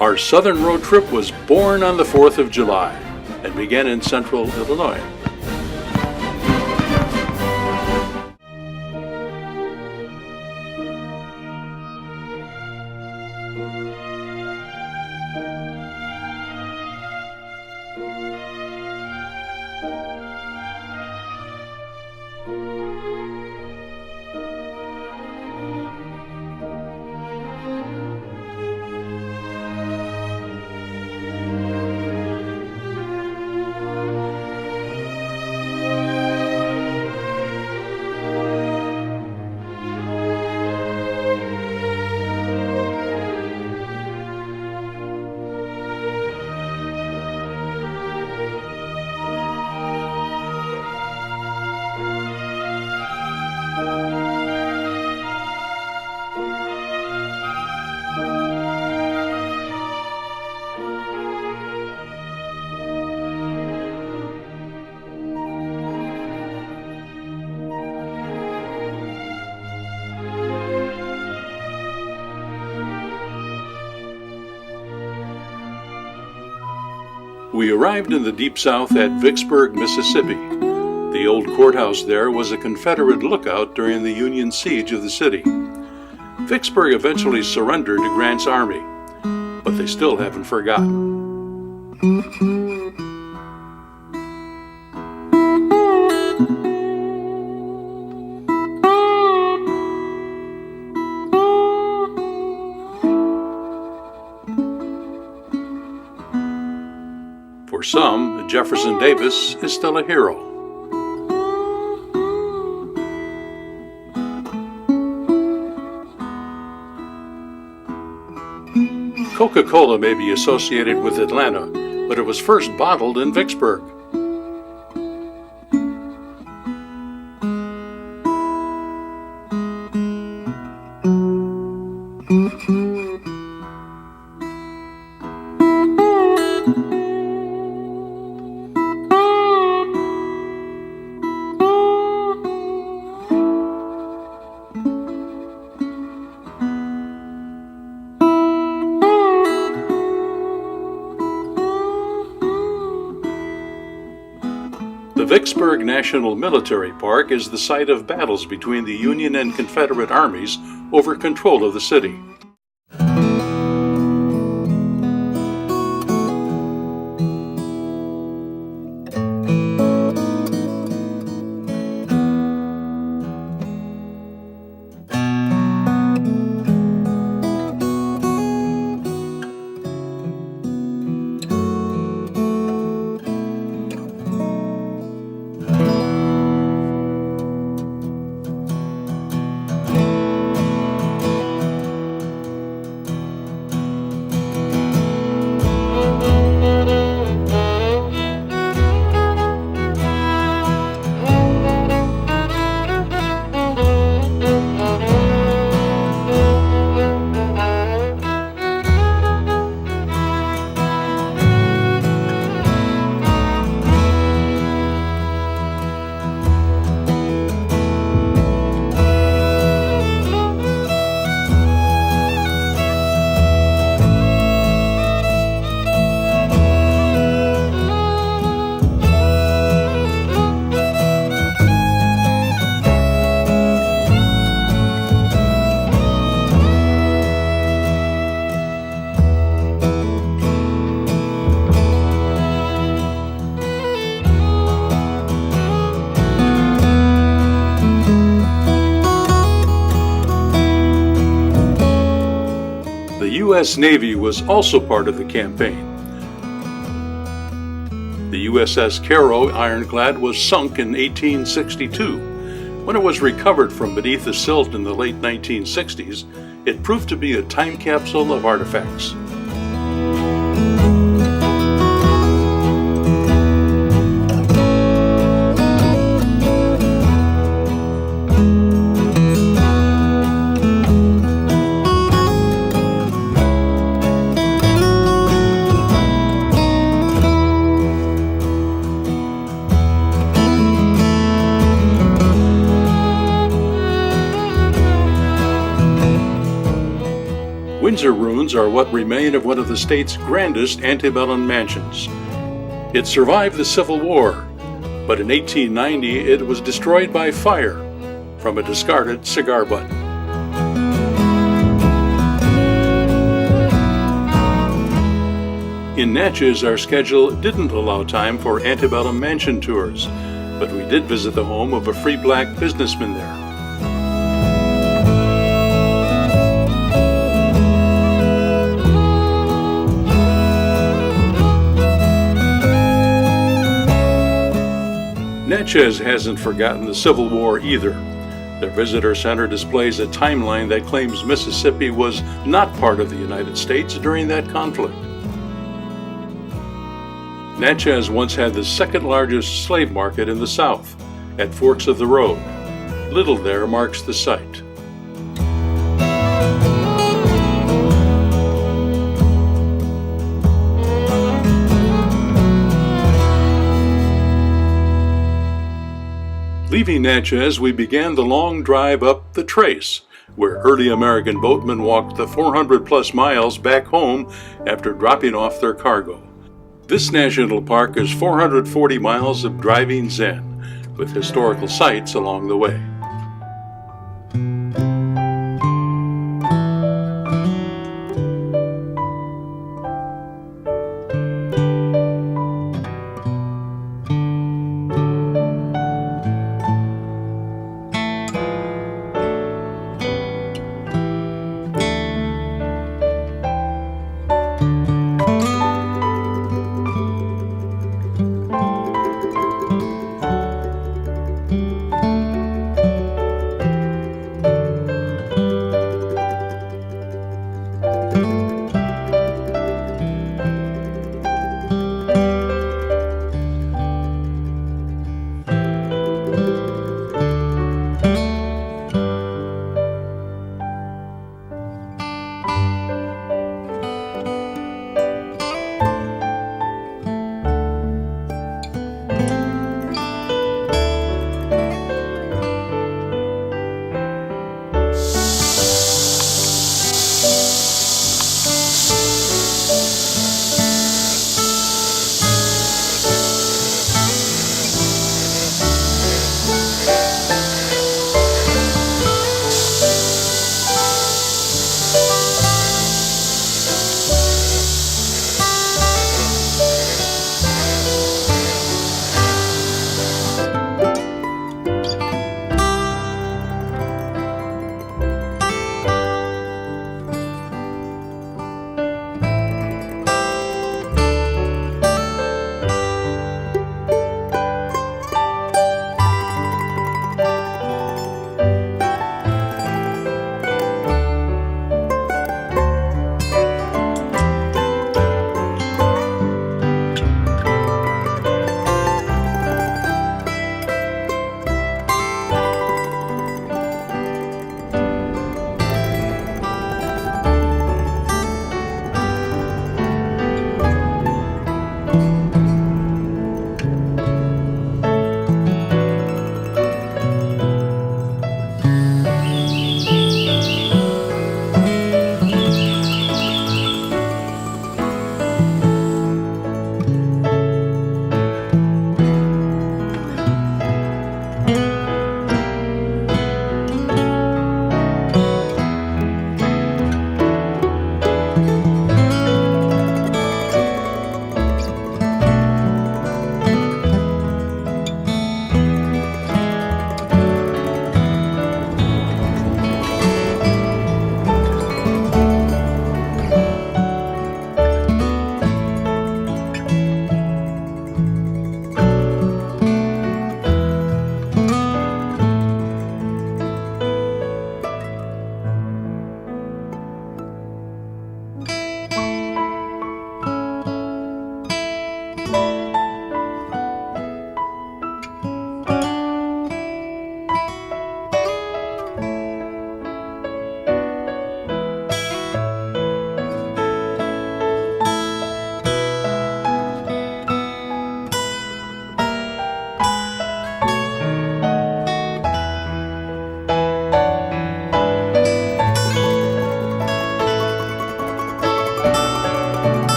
Our southern road trip was born on the 4th of July and began in central Illinois. We arrived in the Deep South at Vicksburg, Mississippi. The old courthouse there was a Confederate lookout during the Union siege of the city. Vicksburg eventually surrendered to Grant's army, but they still haven't forgotten. For some, Jefferson Davis is still a hero. Coca-Cola may be associated with Atlanta, but it was first bottled in Vicksburg. The Vicksburg National Military Park is the site of battles between the Union and Confederate armies over control of the city. The U.S. Navy was also part of the campaign. The USS Cairo ironclad was sunk in 1862. When it was recovered from beneath the silt in the late 1960s, it proved to be a time capsule of artifacts. Windsor ruins are what remain of one of the state's grandest antebellum mansions. It survived the Civil War, but in 1890 it was destroyed by fire from a discarded cigar butt. In Natchez, our schedule didn't allow time for antebellum mansion tours, but we did visit the home of a free black businessman there. Natchez hasn't forgotten the Civil War either. Their visitor center displays a timeline that claims Mississippi was not part of the United States during that conflict. Natchez once had the second largest slave market in the South, at Forks of the Road. Little there marks the site. Leaving Natchez, we began the long drive up the Trace, where early American boatmen walked the 400-plus miles back home after dropping off their cargo. This national park is 440 miles of driving zen, with historical sites along the way.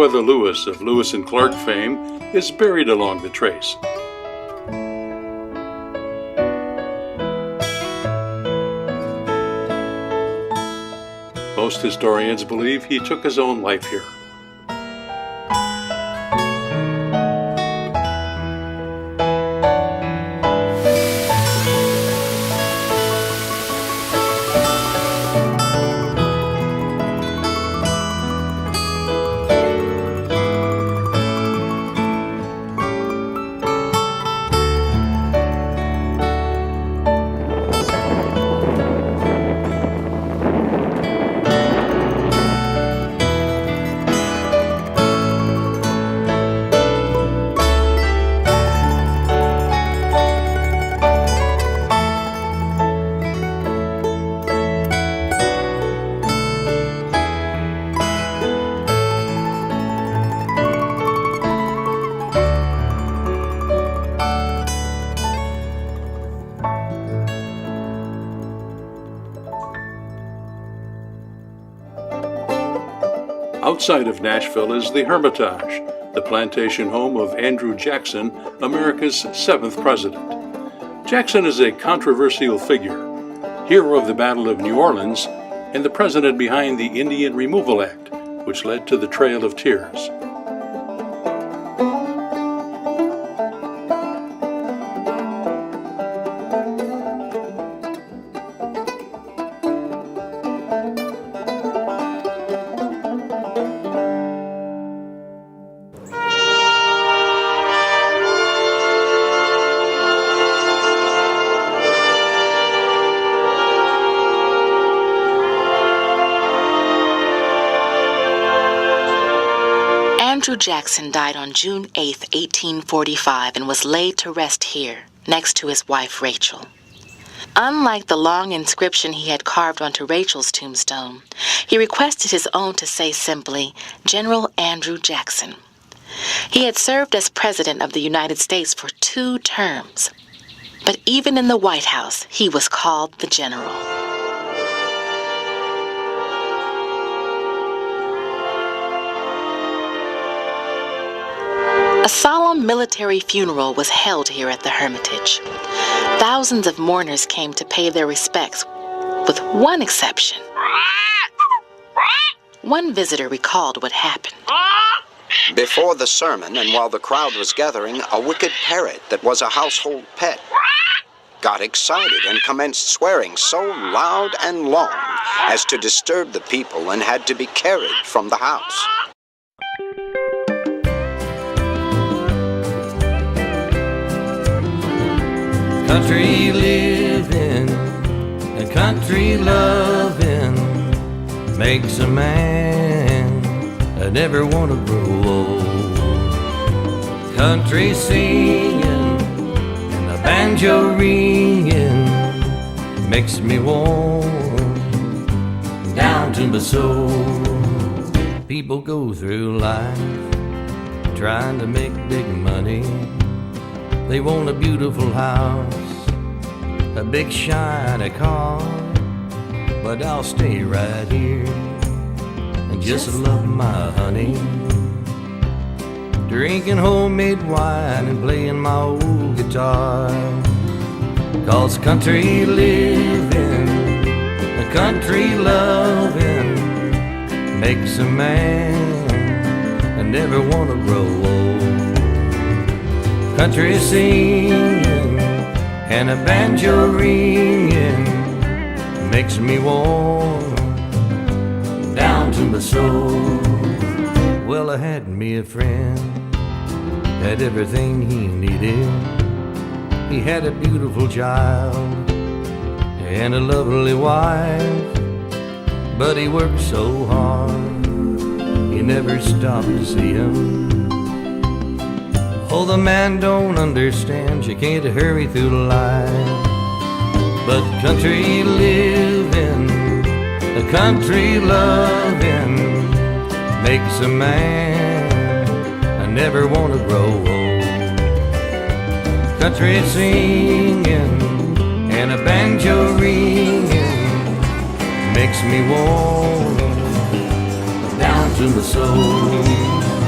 Meriwether Lewis of Lewis and Clark fame is buried along the trace. Most historians believe he took his own life here. Outside of Nashville is the Hermitage, the plantation home of Andrew Jackson, America's 7th president. Jackson is a controversial figure, hero of the Battle of New Orleans, and the president behind the Indian Removal Act, which led to the Trail of Tears. Andrew Jackson died on June 8, 1845, and was laid to rest here, next to his wife Rachel. Unlike the long inscription he had carved onto Rachel's tombstone, he requested his own to say simply, General Andrew Jackson. He had served as President of the United States for 2 terms, but even in the White House, he was called the General. A solemn military funeral was held here at the Hermitage. Thousands of mourners came to pay their respects, with one exception. One visitor recalled what happened. Before the sermon, and while the crowd was gathering, a wicked parrot that was a household pet got excited and commenced swearing so loud and long as to disturb the people and had to be carried from the house. Country living and country loving makes a man never want to grow old. Country singing and the banjo ringing makes me warm down to my soul. People go through life trying to make big money. They want a beautiful house, a big shiny car, but I'll stay right here and just love my honey, drinking homemade wine and playing my old guitar. 'Cause country living, a country loving makes a man never wanna grow old. Country singing and a banjo ringing makes me warm down to my soul. Well, I had me a friend, had everything he needed. He had a beautiful child and a lovely wife, but he worked so hard, he never stopped to see him. Oh, the man don't understand, you can't hurry through life. But country living, the country loving makes a man never want to grow old. Country singing and a banjo ringing makes me warm down to my soul.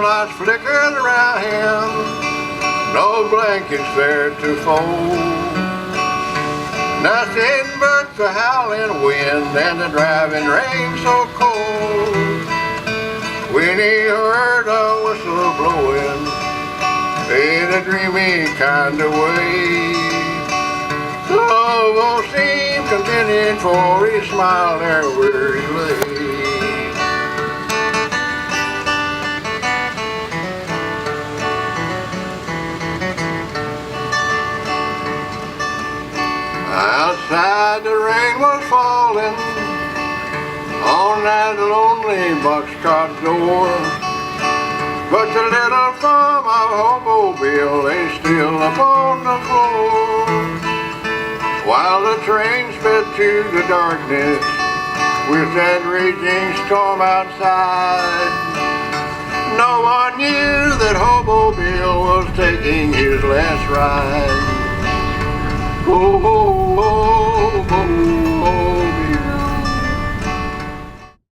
lights flickered around him, no blankets there to fold. Nothing but the howling wind and the driving rain so cold. When he heard a whistle blowing in a dreamy kind of way, Lobo seemed contented, for he smiled there where he lay. Outside the rain was falling on that lonely boxcar door, but the little form of Hobo Bill lay still upon the floor. While the train sped through the darkness with that raging storm outside, no one knew that Hobo Bill was taking his last ride. Oh, oh, oh, oh.